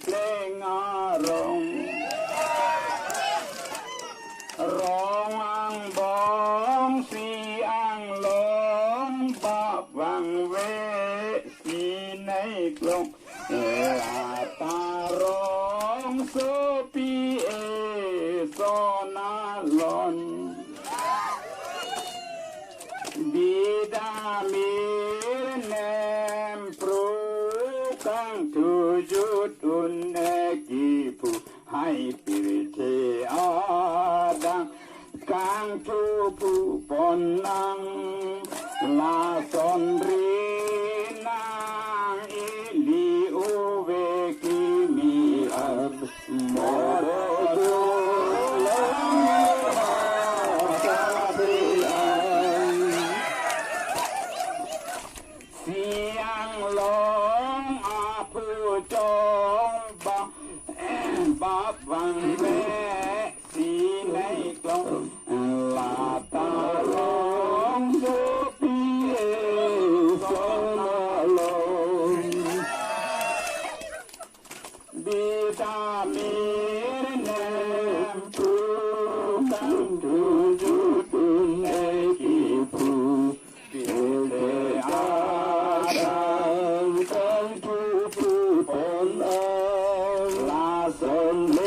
เพลงอารมณ์ร้องอังบองสีอังลงปะวังเวสีในกลงอาตาร้องโซปีเอโซนาลอนบิดามีเนมปรูกังทุจุดอุนเนกิปุให้ปิริเทอาดังกังทุปุปนังลาสอนรีนางอิลิโอเวกิมีอับโมโดวังเวสีในกลองลาตาลองโซปีเอโซนาลงบิดามีเนมปูกังทุจุตุเนกิปูบิเลอาดังกังทุปูปนังลาสนเล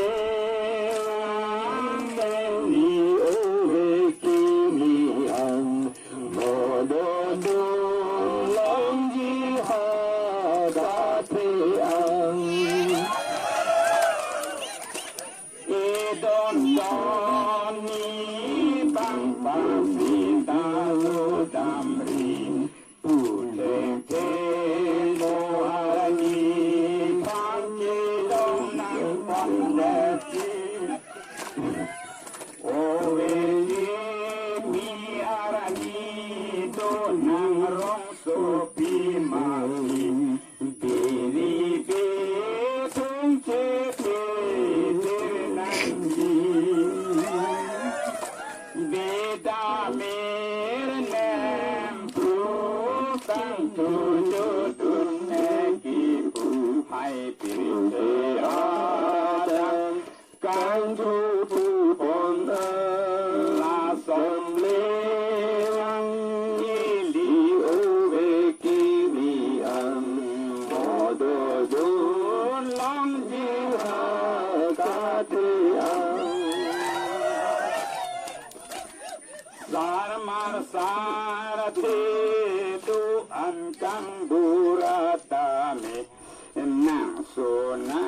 สารเทตุอันกังบุราตาเมนังโสนั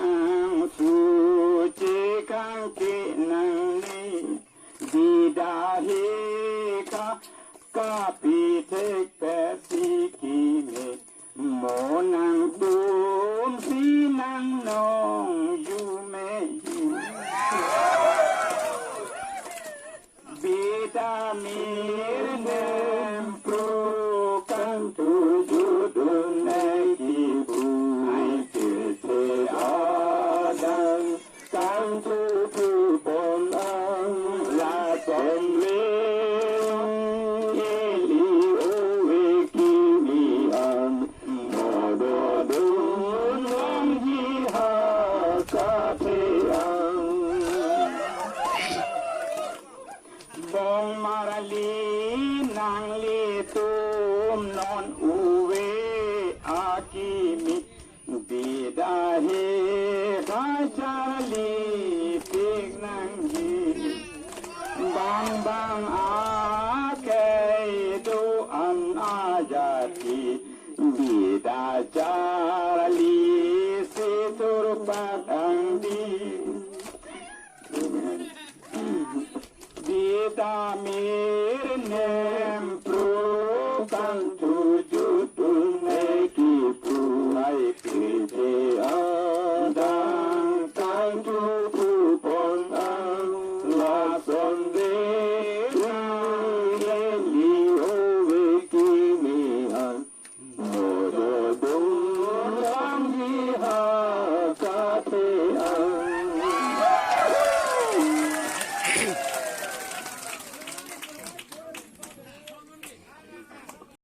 งสุจิกังกินังนิบิดาเฮกากาปิเทกเปสิกิเมโมนังตุมสีนังนองยูเมยูบิดามีเนมปรูกังทุจุตุเนกิปุให้เกิดเทอาดังกังทุปุปนังลาสอนเลอิลิโอเวกิมิอันโมโดดุลังยิหากาเทอังบองมาราลีนางลีตุมนอนอุเวอากิมิบิดาเฮกาจาลีปิกนางยีบางบางอาเกดูอันอาญาติบิดาจาลีสิตุรปัตังดีบิดามี